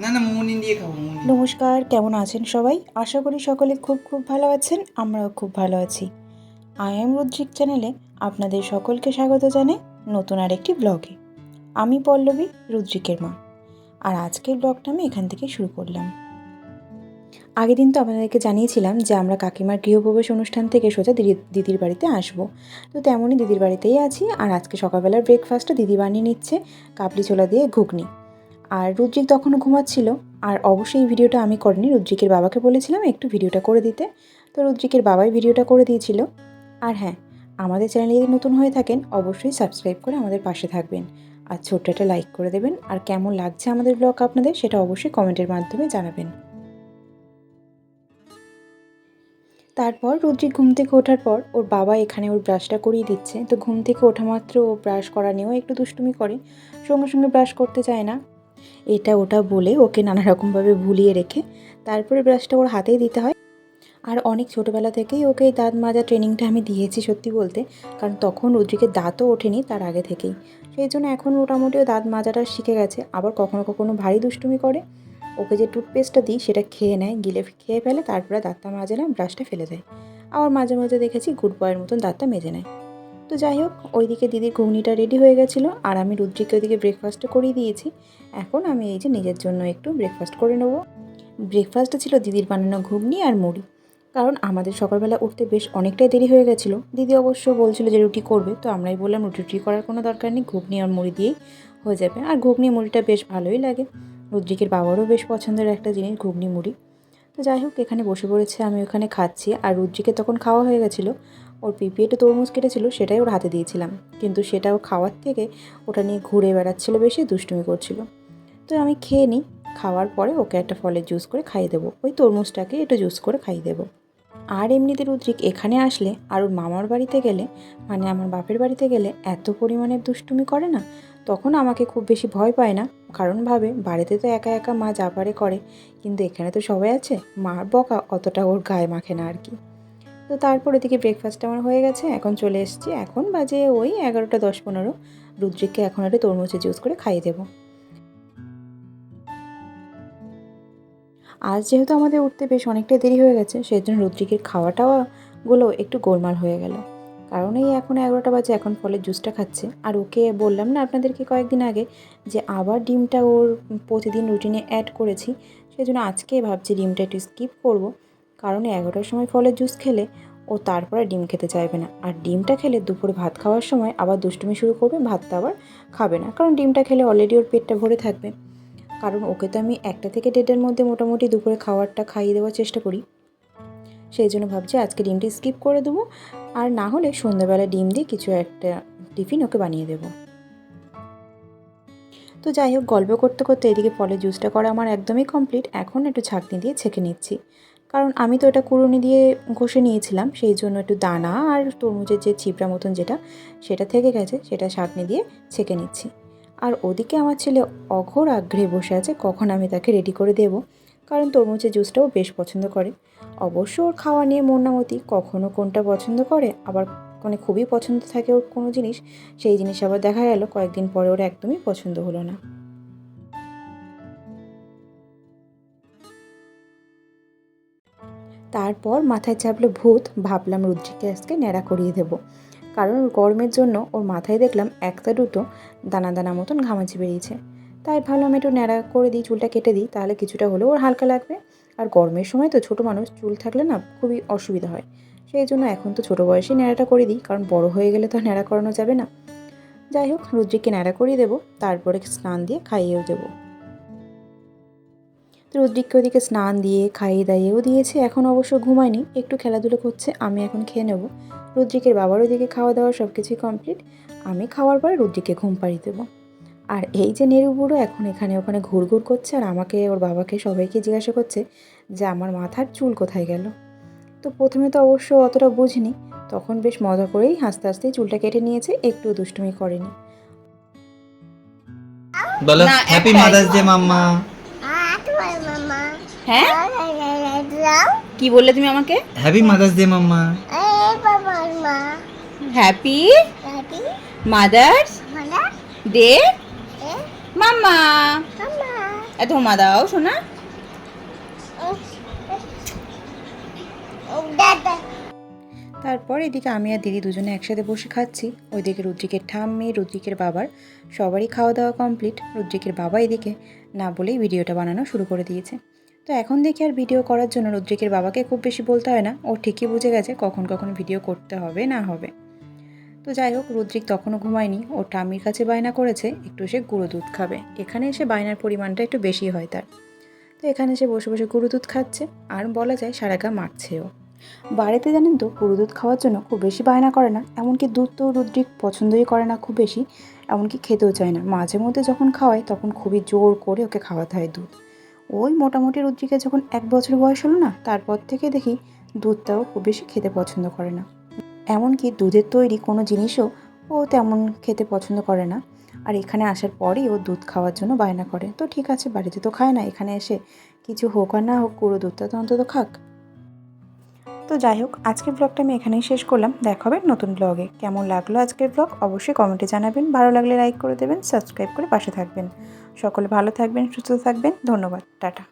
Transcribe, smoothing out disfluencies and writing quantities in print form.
না না মোমো নিন দিয়ে খাবো মোমো। নমস্কার, কেমন আছেন সবাই? আশা করি সকলে খুব খুব ভালো আছেন। আমরাও খুব ভালো আছি। আই এম রুদ্রিক চ্যানেলে আপনাদের সকলকে স্বাগত জানাই নতুন আরেকটি ব্লগে। আমি পল্লবী, রুদ্রিকের মা। আর আজকের ব্লগটা আমি এখান থেকে শুরু করলাম। আগের দিন তো আপনাদেরকে জানিয়েছিলাম যে আমরা কাকিমার গৃহপ্রবেশ অনুষ্ঠান থেকে সোজা দিদির বাড়িতে আসব। তো তেমনই দিদির বাড়িতেই আছি। আর আজকে সকালবেলার ব্রেকফাস্টটা দিদি বানিয়ে নিচ্ছে কাবলি ছোলা দিয়ে ঘুগনি। আর রুদ্রিক তখনও ঘুমাচ্ছিল। আর অবশ্যই এই ভিডিওটা আমি করিনি, রুদ্রিকের বাবাকে বলেছিলাম একটু ভিডিওটা করে দিতে। তো রুদ্রিকের বাবাই ভিডিওটা করে দিয়েছিল। আর হ্যাঁ, আমাদের চ্যানেলে যদি নতুন হয়ে থাকেন অবশ্যই সাবস্ক্রাইব করে আমাদের পাশে থাকবেন। আর ছোট্ট একটা লাইক করে দেবেন। আর কেমন লাগছে আমাদের ব্লগ আপনাদের সেটা অবশ্যই কমেন্টের মাধ্যমে জানাবেন। তারপর রুদ্রিক ঘুম থেকে ওঠার পর ওর বাবা এখানে ওর ব্রাশটা করিয়ে দিচ্ছে। তো ঘুম থেকে ওঠা মাত্র ও ব্রাশ করা নিয়েও একটু দুষ্টুমি করে, সঙ্গে সঙ্গে ব্রাশ করতে চায় না। এটা ওটা বলে ওকে নানা রকমভাবে ভুলিয়ে রেখে তারপরে ব্রাশটা ওর হাতেই দিতে হয়। আর অনেক ছোটোবেলা থেকেই ওকে দাঁত মাজা ট্রেনিংটা আমি দিয়েছি সত্যি বলতে, কারণ তখন রুদ্রিকের দাঁতও ওঠেনি তার আগে থেকেই। সেই জন্য এখন মোটামুটিও দাঁত মাজাটা শিখে গেছে। আবার কখনো কখনো ভারী দুষ্টুমি করে, ওকে যে টুথপেস্টটা দিই সেটা খেয়ে নেয়, গিলে খেয়ে ফেলে, তারপরে দাঁতটা মাজে না, ব্রাশটা ফেলে দেয়। আবার মাঝে মাঝে দেখেছি গুড বয়ের মতন দাঁতটা মেজে নেয়। তো যাই হোক, ওইদিকে দিদির ঘুগনিটা রেডি হয়ে গেছিলো আর আমি রুদ্রিকে ওইদিকে ব্রেকফাস্টটা করিয়ে দিয়েছি। এখন আমি এই যে নিজের জন্য একটু ব্রেকফাস্ট করে নেবো। ব্রেকফাস্টটা ছিল দিদির বানানো ঘুগনি আর মুড়ি। কারণ আমাদের সকালবেলা উঠতে বেশ অনেকটাই দেরি হয়ে গেছিলো। দিদি অবশ্য বলছিল যে রুটি করবে, তো আমরাই বললাম রুটি করার কোনো দরকার নেই, ঘুগনি আর মুড়ি দিয়েই হয়ে যাবে। আর ঘুগনি মুড়িটা বেশ ভালোই লাগে, রুদ্রিকের বাবারও বেশ পছন্দের একটা জিনিস ঘুগনি মুড়ি। তো যাই হোক, এখানে বসে পড়েছে, আমি ওখানে খাচ্ছি। আর রুদ্রিকে তখন খাওয়া হয়ে গেছিলো। ওর পিপি একটু তরমুজ কেটেছিল, সেটাই ওর হাতে দিয়েছিলাম, কিন্তু সেটাও খাওয়ার থেকে ওটা নিয়ে ঘুরে বেড়াচ্ছিলো, বেশি দুষ্টুমি করছিল। তো আমি খেয়ে নিই, খাওয়ার পরে ওকে একটা ফলের জুস করে খাইয়ে দেবো, ওই তরমুজটাকে একটু জুস করে খাইয়ে দেবো। আর এমনিতে রুদ্রিক এখানে আসলে আর ওর মামার বাড়িতে গেলে, মানে আমার বাপের বাড়িতে গেলে এত পরিমাণে দুষ্টুমি করে না, তখন আমাকে খুব বেশি ভয় পায় না। কারণ ভাবে বাড়িতে তো একা একা মা যা পারে করে, কিন্তু এখানে তো সবাই আছে, মার বকা অতটা ওর গায়ে মাখে না আর কি। তো তারপর ওদিকে ব্রেকফাস্ট আমার হয়ে গেছে, এখন চলে এসেছি, এখন বাজে ওই 11টা 10-15। রুদ্রিককে এখন একটা তরমুজের জুস করে খাইয়ে দেবো। আজ যেহেতু আমাদের উঠতে বেশ অনেকটাই দেরি হয়ে গেছে, সেই জন্য রুদ্রিকের খাওয়াটাগুলো একটু গোলমাল হয়ে গেল। কারণ এই এখন 11টা বাজে, এখন ফলের জুসটা খাচ্ছে। আর ওকে বললাম না আপনাদেরকে কয়েকদিন আগে যে আবার ডিমটা ওর প্রতিদিন রুটিনে অ্যাড করেছি, সেই জন্য আজকে ভাবছি ডিমটা একটু স্কিপ করব। কারণ 11টার সময় ফলের জুস খেলে ও তারপরে ডিম খেতে চাইবে না। আর ডিমটা খেলে দুপুরে ভাত খাওয়ার সময় আবার দুষ্টুমি শুরু করবে, ভাতটা আবার খাবে না, কারণ ডিমটা খেলে অলরেডি ওর পেটটা ভরে থাকবে। কারণ ওকে তো আমি 1টা থেকে 1:30-এর মধ্যে মোটামুটি দুপুরে খাবারটা খাইয়ে দেওয়ার চেষ্টা করি। সেই জন্য ভাবছি আজকে ডিমটি স্কিপ করে দেবো, আর না হলে সন্ধ্যাবেলা ডিম দিয়ে কিছু একটা টিফিন ওকে বানিয়ে দেবো। তো যাই হোক, গল্প করতে করতে এদিকে ফলের জুসটা করা আমার একদমই কমপ্লিট। এখন একটু ছাঁকনি দিয়ে ছেঁকে নিচ্ছি, কারণ আমি তো এটা কুড়ুনি দিয়ে ঘষে নিয়েছিলাম, সেই জন্য একটু দানা আর তরমুজের যে চিপড়া মতন যেটা, সেটা থেকে গেছে, সেটা ছাঁকনি দিয়ে ছেঁকে নিচ্ছি। আর ওদিকে আমার ছেলে অঘোর আগ্রহে বসে আছে কখন আমি তাকে রেডি করে দেব, কারণ তরমুজের জুসটাও বেশ পছন্দ করে। অবশ্য ওর খাওয়া নিয়ে মনামতি, কখনও কোনটা পছন্দ করে, আবার মানে খুবই পছন্দ থাকে ওর কোনো জিনিস, সেই জিনিস আবার দেখা গেল কয়েকদিন পরে ওর একদমই পছন্দ হলো না। তারপর মাথায় চাপলো ভূত, ভাবলাম রুদ্রিকে আজকে ন্যাড়া করিয়ে দেবো। কারণ গরমের জন্য ওর মাথায় দেখলাম একটা দুটো দানা দানা মতন ঘামাচি বেরিয়েছে। তাই ভাবলাম একটু ন্যাড়া করে দিই, চুলটা কেটে দিই, তাহলে কিছুটা হলেও ওর হালকা লাগবে। আর গরমের সময় তো ছোটো মানুষ, চুল থাকলে না খুবই অসুবিধা হয়। সেই জন্য এখন তো ছোটো বয়সেই ন্যাড়াটা করে দিই, কারণ বড় হয়ে গেলে তো ন্যাড়া করানো যাবে না। যাই হোক, রুদ্রিককে ন্যাড়া করিয়ে দেবো, তারপরে স্নান দিয়ে খাইয়েও দেবো। তো রুদ্রিককে ওদিকে স্নান দিয়ে খাইয়ে দাইয়েও দিয়েছে, এখন অবশ্য ঘুমায়নি, একটু খেলাধুলো করছে। আমি এখন খেয়ে নেব। রুদ্রিকের বাবার ওদিকে খাওয়া দাওয়া সব কিছুই কমপ্লিট। আমি খাওয়ার পরে রুদ্রিককে ঘুম পাড়িয়ে দেবো। আর এই যে নেরু বুড়ো এখন এখানে ওখানে ঘুরঘুর করছে, আর আমাকে, ওর বাবাকে, সবাইকে জিজ্ঞাসা করছে যে আমার মাথার চুল কোথায় গেল। তো প্রথমে তো অবশ্য অতটা বুঝিনি, তখন বেশ মজা করেই হাসতে হাসতেই চুলটা কেটে নিয়েছে, একটু দুষ্টুমি করেনি। বলো হ্যাপি মাদার্স ডে মাম্মা। হ্যাঁ, কি বললে তুমি আমাকে? হ্যাপি মাদার্স ডে মাম্মা। হ্যাপি মাদার্স ডে মাম্মা। ধোমা দাও শোনা। তারপর এদিকে আমি আর দিদি দুজনে একসাথে বসে খাচ্ছি। ওইদিকে রুদ্রিকের ঠাম্মি, রুদ্রিকের বাবার সবারই খাওয়া দাওয়া কমপ্লিট। রুদ্রিকের বাবা এদিকে না বলেই ভিডিওটা বানানো শুরু করে দিয়েছে। তো এখন দেখি আর ভিডিও করার জন্য রুদ্রিকের বাবাকে খুব বেশি বলতে হয় না, ও ঠিকই বুঝে গেছে কখন কখন ভিডিও করতে হবে না হবে। তো যাই হোক, রুদ্রিক তখনও ঘুমায়নি, ও ঠাম্মির কাছে বায়না করেছে একটু সে গুঁড়ো দুধ খাবে। এখানে এসে বায়নার পরিমাণটা একটু বেশি হয় তার। তো এখানে এসে বসে বসে গুঁড়ো দুধ খাচ্ছে, আর বলা যায় সারা গা মাখছেও। বাড়িতে জানেন তো গুঁড়ো দুধ খাওয়ার জন্য খুব বেশি বায়না করে না, এমনকি দুধ তো রুদ্রিক পছন্দই করে না খুব বেশি, এমনকি খেতেও চায় না। মাঝে মধ্যে যখন খাওয়ায় তখন খুবই জোর করে ওকে খাওয়াতে হয় দুধ। ওই মোটামুটি রুদ্রিকের যখন 1 বছর বয়স হলো না, তারপর থেকে দেখি দুধটাও খুব বেশি খেতে পছন্দ করে না। এমনকি দুধের তৈরি কোনো জিনিসও ও তেমন খেতে পছন্দ করে না। আর এখানে আসার পরেই ও দুধ খাওয়ার জন্য বায়না করে। তো ঠিক আছে, বাড়িতে তো খায় না, এখানে এসে কিছু হোক আর না হোক গুঁড়ো দুধটা তো অন্তত খাক। তো যাই হোক, আজকের ব্লগটা আমি এখানেই শেষ করলাম। দেখা হবে নতুন ব্লগে। কেমন লাগলো আজকের ব্লগ অবশ্যই কমেন্টে জানাবেন। ভালো লাগলে লাইক করে দেবেন, সাবস্ক্রাইব করে পাশে থাকবেন। সকলে ভালো থাকবেন, সুস্থ থাকবেন। ধন্যবাদ, টাটা।